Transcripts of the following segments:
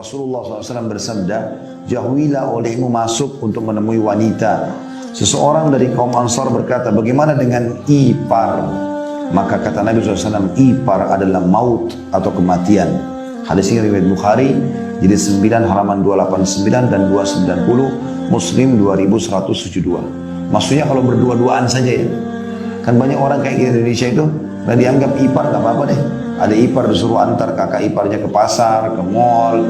Rasulullah SAW bersabda, jauhilah olehmu masuk untuk menemui wanita. Seseorang dari kaum Ansar berkata, bagaimana dengan ipar? Maka kata Nabi SAW, ipar adalah maut atau kematian. Hadis ini riwayat Bukhari, jadi 9 halaman 289 dan 290, Muslim 2172. Maksudnya kalau berdua-duaan saja ya. Kan banyak orang kayak di Indonesia itu, dan dianggap ipar gak apa-apa deh. Ada ipar disuruh antar kakak iparnya ke pasar, ke mall,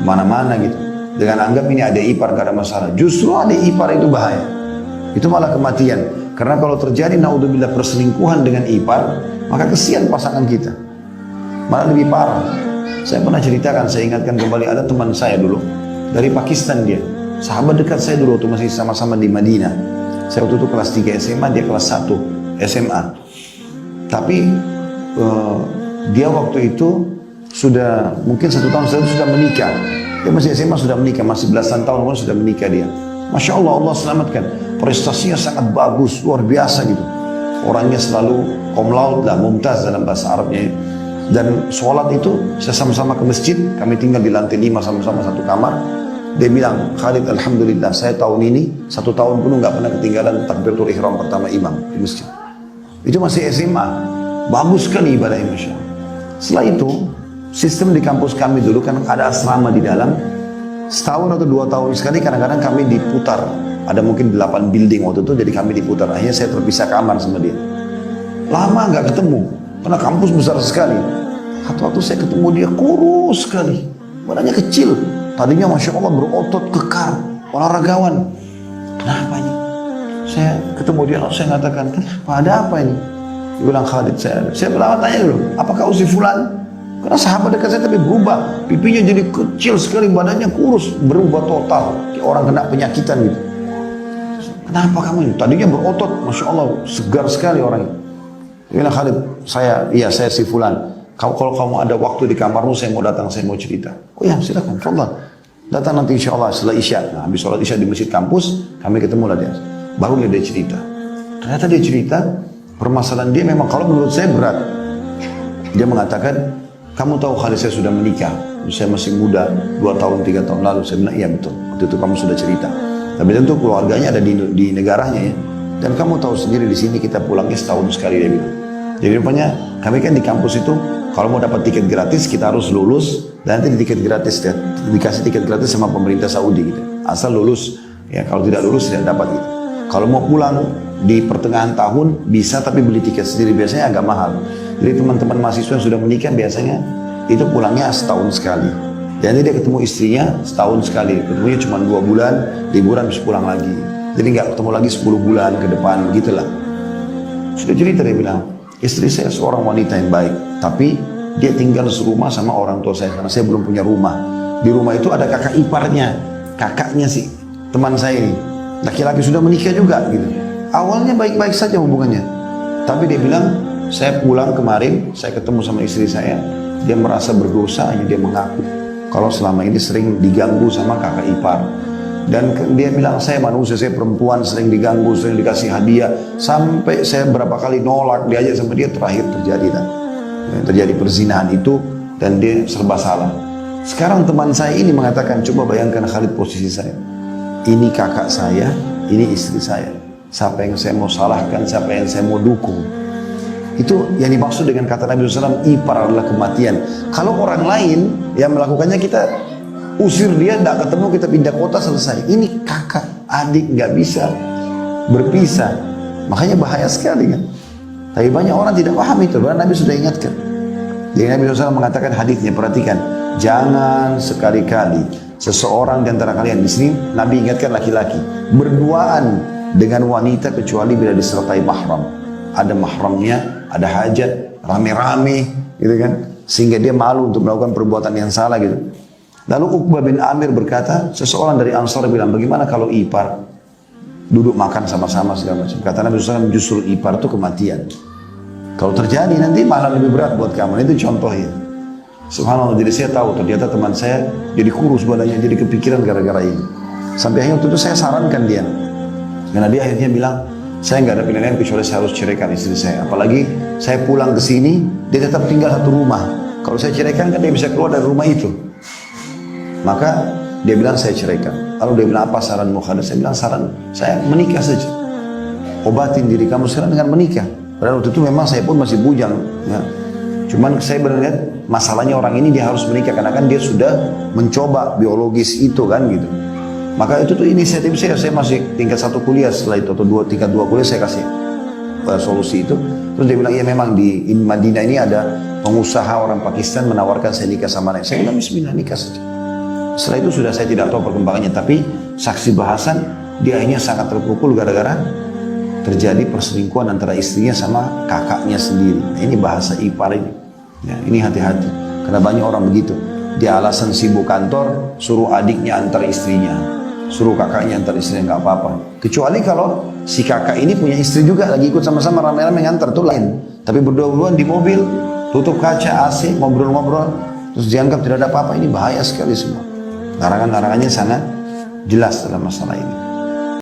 kemana-mana gitu. Dengan anggap ini ada ipar gak ada masalah. Justru ada ipar itu bahaya. Itu malah kematian. Karena kalau terjadi naudzubillah perselingkuhan dengan ipar, maka kesian pasangan kita. Malah lebih parah. Saya pernah ceritakan, saya ingatkan kembali, ada teman saya dulu dari Pakistan dia. Sahabat dekat saya dulu waktu masih sama-sama di Madinah. Saya waktu itu kelas 3 SMA, dia kelas 1 SMA. Tapi dia waktu itu sudah mungkin 1 tahun sudah menikah. Dia masih SMA sudah menikah, masih belasan tahun sudah menikah dia. Masya Allah, Allah selamatkan. Prestasinya sangat bagus, luar biasa gitu. Orangnya selalu cum laude lah, mumtaz dalam bahasa Arabnya. Dan sholat itu, saya sama-sama ke masjid, kami tinggal di lantai 5 sama-sama satu kamar. Dia bilang, Khalid Alhamdulillah, saya tahun ini, 1 tahun pun nggak pernah ketinggalan takbiratul ihram pertama imam di masjid. Itu masih SMA, bagus sekali ibadahnya Masya Allah. Setelah itu, sistem di kampus kami dulu kan ada asrama di dalam. Setahun atau 2 tahun sekali kadang-kadang kami diputar. Ada mungkin 8 building waktu itu, jadi kami diputar. Akhirnya saya terpisah kamar sama dia. Lama nggak ketemu, karena kampus besar sekali. Satu-satu saya ketemu dia, kurus sekali. Badannya kecil. Tadinya Masya Allah berotot, kekar, olahragawan. Kenapa ini? Saya ketemu dia, saya mengatakan, kenapa, ada apa ini? Dia bilang, Khalid, saya pertama tanya dulu, apakah si fulan? Karena sahabat dekat saya tapi berubah, pipinya jadi kecil sekali, badannya kurus, berubah total, kayak orang kena penyakitan gitu. Kenapa kamu ini? Tadinya berotot, Masya Allah, segar sekali orangnya. Dia bilang, Khalid, saya si fulan. Kalau kamu ada waktu di kamarmu, saya mau datang, saya mau cerita. Oh ya, silakan, fadhal. Datang nanti insya Allah setelah Isya. Nah, habis sholat Isya di masjid kampus, kami ketemu lah dia. Baru dia cerita. Ternyata dia cerita, permasalahan dia memang kalau menurut saya berat. Dia mengatakan, kamu tahu Khalid saya sudah menikah. Saya masih muda, 2 tahun, 3 tahun lalu. Saya bilang, iya betul. Waktu itu kamu sudah cerita. Tapi tentu keluarganya ada di negaranya ya. Dan kamu tahu sendiri di sini kita pulangnya setahun sekali, dia bilang. Jadi rupanya kami kan di kampus itu kalau mau dapat tiket gratis kita harus lulus dan nanti tiket gratis ya, dikasih tiket gratis sama pemerintah Saudi gitu. Asal lulus ya, kalau tidak lulus tidak dapat gitu. Kalau mau pulang di pertengahan tahun bisa tapi beli tiket sendiri, biasanya agak mahal. Jadi teman-teman mahasiswa yang sudah menikah biasanya itu pulangnya setahun sekali. Dan nanti dia ketemu istrinya setahun sekali, ketemunya cuma 2 bulan, liburan terus pulang lagi. Jadi nggak ketemu lagi 10 bulan ke depan gitulah. Sudah cerita dia bilang, istri saya seorang wanita yang baik, tapi dia tinggal serumah sama orang tua saya karena saya belum punya rumah. Di rumah itu ada kakak iparnya, kakaknya sih teman saya ini, laki-laki sudah menikah juga gitu. Awalnya baik-baik saja hubungannya, tapi dia bilang, saya pulang kemarin, saya ketemu sama istri saya, dia merasa berdosa, hanya dia mengaku kalau selama ini sering diganggu sama kakak ipar. Dan dia bilang, saya manusia, saya perempuan, sering diganggu, sering dikasih hadiah. Sampai saya berapa kali nolak, diajak sama dia, terakhir terjadi kan. Terjadi perzinahan itu, dan dia serba salah. Sekarang teman saya ini mengatakan, coba bayangkan Khalid posisi saya. Ini kakak saya, ini istri saya. Siapa yang saya mau salahkan, siapa yang saya mau dukung. Itu yang dimaksud dengan kata Nabi SAW, ipar adalah kematian. Kalau orang lain yang melakukannya kita usir dia, tidak ketemu, kita pindah kota, selesai. Ini kakak, adik, nggak bisa berpisah. Makanya bahaya sekali kan. Tapi banyak orang tidak paham itu, karena Nabi sudah ingatkan. Jadi Nabi SAW mengatakan hadisnya, perhatikan, jangan sekali-kali seseorang di antara kalian, di sini Nabi ingatkan laki-laki, berduaan dengan wanita kecuali bila disertai mahram. Ada mahramnya, ada hajat, rame-rame, gitu kan, sehingga dia malu untuk melakukan perbuatan yang salah gitu. Lalu Uqbah bin Amir berkata, seseorang dari Ansar bilang, bagaimana kalau ipar duduk makan sama-sama segala macam. Kata Nabi SAW, justru ipar itu kematian. Kalau terjadi nanti malah lebih berat buat kamu. Itu contohnya. Subhanallah, jadi saya tahu ternyata teman saya jadi kurus badannya, jadi kepikiran gara-gara ini. Sampai akhirnya waktu itu saya sarankan dia. Karena dia akhirnya bilang, saya nggak ada pilihan kecuali saya harus ceraikan istri saya. Apalagi saya pulang ke sini, dia tetap tinggal satu rumah. Kalau saya ceraikan kan dia bisa keluar dari rumah itu. Maka dia bilang saya ceraikan. Lalu dia bilang apa saranmu Khalid? Saya bilang saran saya menikah saja. Obatin diri kamu sekarang dengan menikah. Padahal waktu itu memang saya pun masih bujang. Ya. Cuman saya benar lihat masalahnya orang ini dia harus menikah karena kan dia sudah mencoba biologis itu kan gitu. Maka itu tuh inisiatif saya masih tingkat 1 kuliah setelah itu atau tingkat 2 kuliah saya kasih solusi itu. Terus dia bilang iya memang di Madinah ini ada pengusaha orang Pakistan menawarkan saya nikah sama anak. Saya bilang bismillah nikah saja. Setelah itu sudah saya tidak tahu perkembangannya, tapi saksi bahasan dia akhirnya sangat terpukul gara-gara terjadi perselingkuhan antara istrinya sama kakaknya sendiri. Nah, ini bahasa ipar ini. Ya, ini hati-hati. Karena banyak orang begitu. Dia alasan sibuk kantor, suruh adiknya antar istrinya. Suruh kakaknya antar istrinya, nggak apa-apa. Kecuali kalau si kakak ini punya istri juga, lagi ikut sama-sama rame-rame ngantar, itu lain. Tapi berdua-duaan di mobil, tutup kaca, AC, ngobrol-ngobrol, terus dianggap tidak ada apa-apa, ini bahaya sekali semua. Larangan-larangannya sangat jelas dalam masalah ini.